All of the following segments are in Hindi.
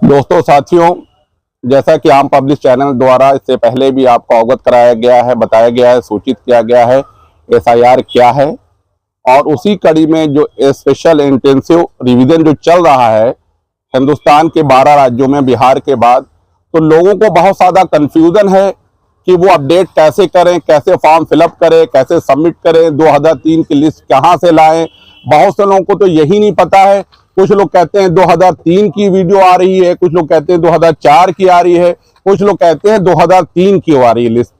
दोस्तों साथियों, जैसा कि आम पब्लिक चैनल द्वारा इससे पहले भी आपको अवगत कराया गया है, बताया गया है, सूचित किया गया है एसआईआर क्या है, और उसी कड़ी में जो स्पेशल इंटेंसिव रिवीजन जो चल रहा है हिंदुस्तान के 12 राज्यों में बिहार के बाद, तो लोगों को बहुत ज़्यादा कंफ्यूजन है कि वो अपडेट कैसे करें, कैसे फॉर्म फिलअप करें, कैसे सबमिट करें, 2003 की लिस्ट कहाँ से लाएं। बहुत से लोगों को तो यही नहीं पता है। कुछ लोग कहते हैं 2003 की वीडियो आ रही है, कुछ लोग कहते हैं 2004 की आ रही है, कुछ लोग कहते हैं 2003 की आ रही है लिस्ट।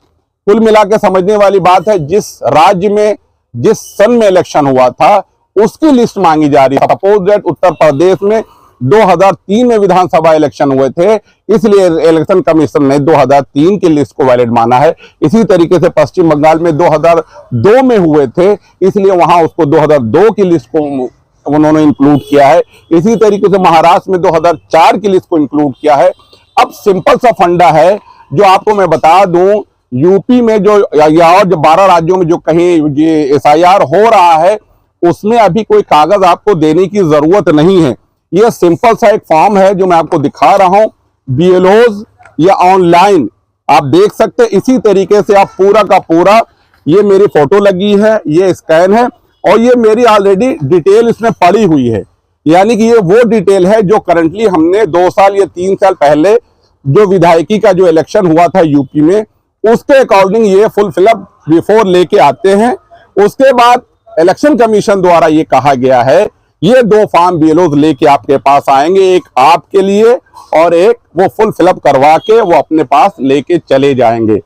कुल मिला के समझने वाली बात है, जिस राज्य में जिस सन में इलेक्शन हुआ था उसकी लिस्ट मांगी जा रही है। सपोज दैट उत्तर प्रदेश में 2003 में विधानसभा इलेक्शन हुए थे, इसलिए इलेक्शन कमीशन ने 2003 की लिस्ट को वैलिड माना है। इसी तरीके से पश्चिम बंगाल में 2002 में हुए थे, इसलिए वहां उसको 2002 की लिस्ट को उन्होंने इंक्लूड किया है। इसी तरीके से महाराष्ट्र में 2004 की लिस्ट को इंक्लूड किया है। अब सिंपल सा फंडा है जो आपको मैं बता दूं, यूपी में जो या और जो 12 राज्यों में जो कहीं ये एसआईआर हो रहा है, उसमें अभी कोई कागज आपको देने की जरूरत नहीं है। ये सिंपल सा एक फॉर्म है जो मैं आपको दिखा रहा हूं, बीएलओज या ऑनलाइन आप देख सकते हैं। इसी तरीके से आप पूरा का पूरा, ये मेरी फोटो लगी है, ये स्कैन है और ये मेरी ऑलरेडी डिटेल इसमें पड़ी हुई है। यानी कि ये वो डिटेल है जो करंटली हमने 2 साल या 3 साल पहले जो विधायकी का जो इलेक्शन हुआ था यूपी में, उसके अकॉर्डिंग ये फुल फिलअप बिफोर लेके आते हैं। उसके बाद इलेक्शन कमीशन द्वारा ये कहा गया है, ये 2 फॉर्म बीएलओज लेके आपके पास आएंगे, एक आपके लिए और एक वो फुल फिलअप करवा के वो अपने पास लेके चले जाएंगे।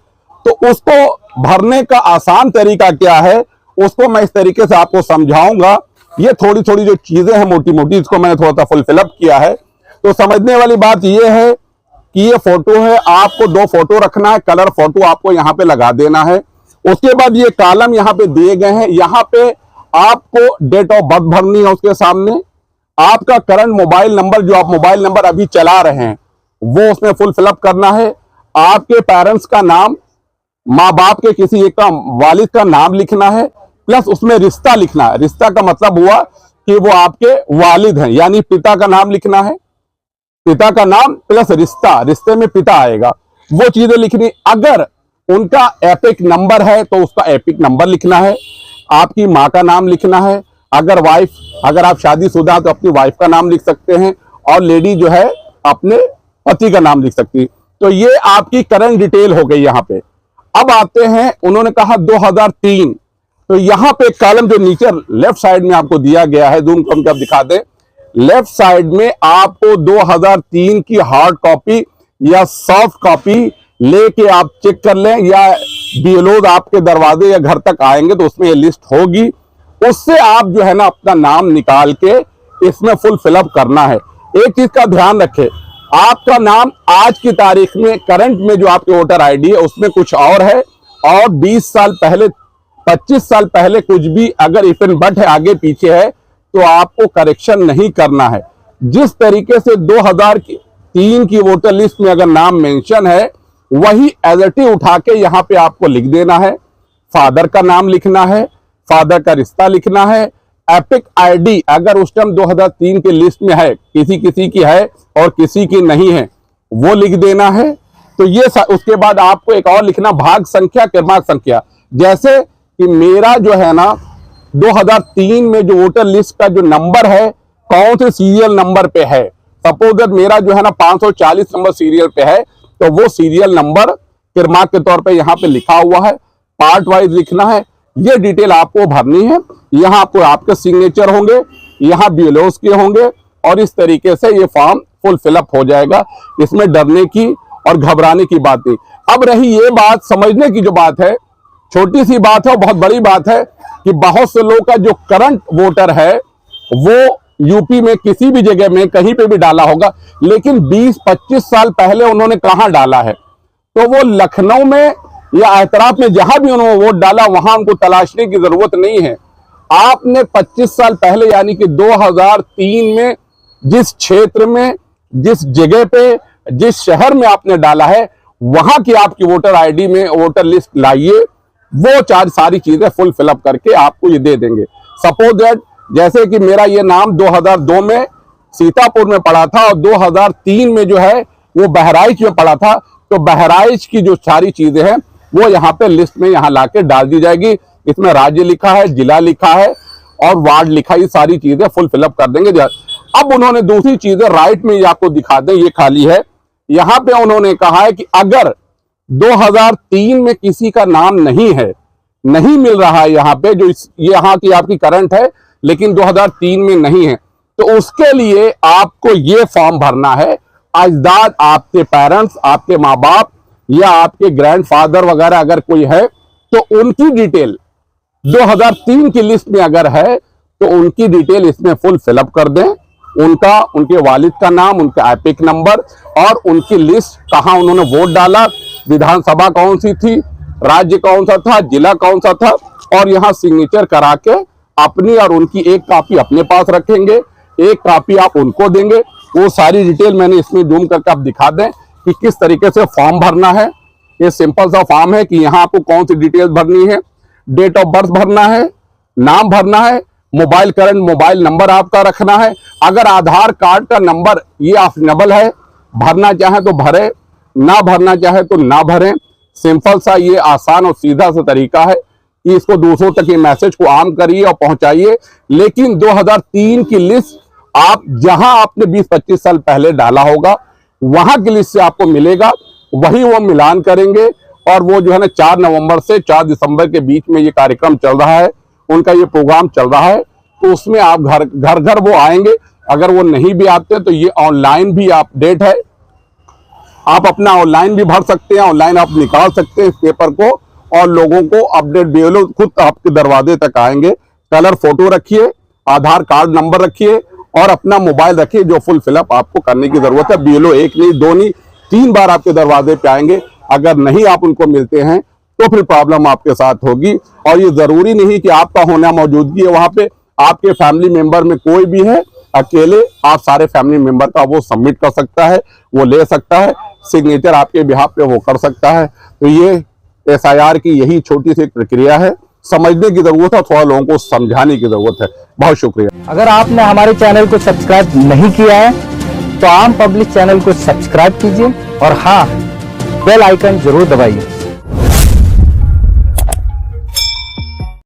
तो उसको भरने का आसान तरीका क्या है, उसको मैं इस तरीके से आपको समझाऊंगा। ये थोड़ी थोड़ी जो चीजें हैं मोटी मोटी, इसको मैंने थोड़ा सा फुल फिलअप किया है। तो समझने वाली बात ये है कि ये फोटो है, आपको 2 फोटो रखना है, कलर फोटो आपको यहाँ पे लगा देना है। उसके बाद ये कॉलम यहाँ पे दिए गए हैं, यहाँ पे आपको डेट ऑफ बर्थ भरनी है, उसके सामने आपका करंट मोबाइल नंबर, जो आप मोबाइल नंबर अभी चला रहे हैं वो उसमें फुल फिलअप करना है। आपके पेरेंट्स का नाम, माँ बाप के किसी एक का, वालिद का नाम लिखना है, प्लस उसमें रिश्ता लिखना है। रिश्ता का मतलब हुआ कि वो आपके वालिद हैं, यानी पिता का नाम लिखना है, पिता का नाम प्लस रिश्ता, रिश्ते में पिता आएगा, वो चीजें लिखनी। अगर उनका एपिक नंबर है तो उसका एपिक नंबर लिखना है। आपकी माँ का नाम लिखना है। अगर आप शादीशुदा तो अपनी वाइफ का नाम लिख सकते हैं, और लेडी जो है अपने पति का नाम लिख सकती है। तो ये आपकी करंट डिटेल हो गई यहाँ पे। अब आते हैं, उन्होंने कहा 2003, तो यहाँ पे कॉलम जो नीचे लेफ्ट साइड में आपको दिया गया है, जूम करके आप दिखा दें, लेफ्ट साइड में आपको 2003 की हार्ड कॉपी या सॉफ्ट कॉपी लेके आप चेक कर लें, या बीएलओ आपके दरवाजे या घर तक आएंगे तो उसमें ये लिस्ट होगी। उससे आप जो है ना अपना नाम निकाल के इसमें फुल फिलअप करना है। एक चीज का ध्यान रखें, आपका नाम आज की तारीख में करंट में जो आपके वोटर आईडी है उसमें कुछ और है, और 20 साल पहले, 25 साल पहले कुछ भी अगर इफ एंड बट है, आगे पीछे है, तो आपको करेक्शन नहीं करना है। जिस तरीके से 2003 की वोटर लिस्ट में अगर नाम मेंशन है, वही एज इट इज उठा के यहाँ पे आपको लिख देना है। फादर का नाम लिखना है, फादर का रिश्ता लिखना है, एपिक आईडी अगर उस टाइम 2003 की लिस्ट में है, किसी किसी की है और किसी की नहीं है, वो लिख देना है। तो ये उसके बाद आपको एक और लिखना, भाग संख्या, क्रमांक संख्या। जैसे कि मेरा जो है ना 2003 में जो वोटर लिस्ट का जो नंबर है, कौन से सीरियल नंबर पे है, सपोज दैट मेरा जो है ना 540 नंबर सीरियल पे है, तो वो सीरियल नंबर क्रमांक के तौर पे यहाँ पे लिखा हुआ है, पार्ट वाइज लिखना है। ये डिटेल आपको भरनी है। यहाँ आपको आपके सिग्नेचर होंगे, यहाँ बीएलओस के होंगे, और इस तरीके से ये फॉर्म फुल फिलअप हो जाएगा। इसमें डरने की और घबराने की बात नहीं। अब रही ये बात, समझने की जो बात है, छोटी सी बात है और बहुत बड़ी बात है कि बहुत से लोग का जो करंट वोटर है वो यूपी में किसी भी जगह में कहीं पे भी डाला होगा, लेकिन 20-25 साल पहले उन्होंने कहां डाला है, तो वो लखनऊ में या एतराफ में जहां भी उन्होंने वोट डाला वहां उनको तलाशने की जरूरत नहीं है। आपने 25 साल पहले यानी कि 2003 में जिस क्षेत्र में, जिस जगह पे, जिस शहर में आपने डाला है, वहां की आपकी वोटर आईडी में वोटर लिस्ट लाइए, वो सारी चीजें फुल फिलअप करके आपको ये दे देंगे। सपोज दैट जैसे कि मेरा ये नाम 2002 में सीतापुर में पड़ा था और 2003 में जो है वो बहराइच में पड़ा था। तो बहराइच की जो सारी चीजें हैं वो यहाँ पे लिस्ट में यहाँ लाके डाल दी जाएगी। इसमें राज्य लिखा है, जिला लिखा है और वार्ड लिखा है, ये सारी चीजें फुल फिलअप कर देंगे। अब उन्होंने दूसरी चीजें राइट में ये आपको दिखा दें, ये खाली है। यहाँ पे उन्होंने कहा है कि अगर 2003 में किसी का नाम नहीं है, नहीं मिल रहा है यहाँ पे, जो यहाँ की आपकी करंट है लेकिन 2003 में नहीं है, तो उसके लिए आपको ये फॉर्म भरना है। अजदाद, आपके पेरेंट्स, आपके माँ बाप या आपके ग्रैंडफादर वगैरह अगर कोई है तो उनकी डिटेल 2003 की लिस्ट में अगर है तो उनकी डिटेल इसमें फुल फिलअप कर दें। उनका, उनके वालिद का नाम, उनका एपिक नंबर और उनकी लिस्ट, कहां उन्होंने वोट डाला, विधानसभा कौन सी थी, राज्य कौन सा था, जिला कौन सा था, और यहां सिग्नेचर करा के अपनी और उनकी एक कॉपी अपने पास रखेंगे, एक कॉपी आप उनको देंगे। वो सारी डिटेल मैंने इसमें जूम करके आप दिखा दें कि किस तरीके से फॉर्म भरना है। ये सिंपल सा फॉर्म है कि यहाँ आपको कौन सी डिटेल भरनी है, डेट ऑफ बर्थ भरना है, नाम भरना है, मोबाइल, करंट मोबाइल नंबर आपका रखना है। अगर आधार कार्ड का नंबर ये ऑप्शनेबल है, भरना चाहे तो भरे, ना भरना चाहे तो ना भरें। सिंपल सा ये आसान और सीधा सा तरीका है कि इसको दूसरों तक ये मैसेज को आम करिए और पहुंचाइए। लेकिन 2003 की लिस्ट आप जहां आपने 20-25 साल पहले डाला होगा वहां की लिस्ट से आपको मिलेगा, वही वो मिलान करेंगे। और वो जो है ना 4 नवंबर से 4 दिसंबर के बीच में ये कार्यक्रम चल रहा है, उनका ये प्रोग्राम चल रहा है। तो उसमें आप घर घर वो आएंगे। अगर वो नहीं भी आते तो ये ऑनलाइन भी अपडेट है, आप अपना ऑनलाइन भी भर सकते हैं, ऑनलाइन आप निकाल सकते हैं इस पेपर को और लोगों को अपडेट बीएलओ खुद आपके दरवाजे तक आएंगे। कलर फोटो रखिए, आधार कार्ड नंबर रखिए और अपना मोबाइल रखिए, जो फुल फिलअप आपको करने की जरूरत है। बीएलओ 1 नहीं 2 नहीं 3 बार आपके दरवाजे पे आएंगे। अगर नहीं आप उनको मिलते हैं तो फिर प्रॉब्लम आपके साथ होगी। और ये जरूरी नहीं कि आपका होना मौजूदगी है वहां पे, आपके फैमिली मेंबर में कोई भी है, अकेले आप सारे फैमिली मेंबर का वो सबमिट कर सकता है, वो ले सकता है, सिग्नेचर आपके बिहाफ पे वो कर सकता है। तो ये एसआईआर की यही छोटी सी प्रक्रिया है, समझने की जरूरत है, थोड़ा लोगों को समझाने की जरूरत है। बहुत शुक्रिया। अगर आपने हमारे चैनल को सब्सक्राइब नहीं किया है तो आम पब्लिक चैनल को सब्सक्राइब कीजिए और हाँ, बेल आइकन जरूर दबाइए।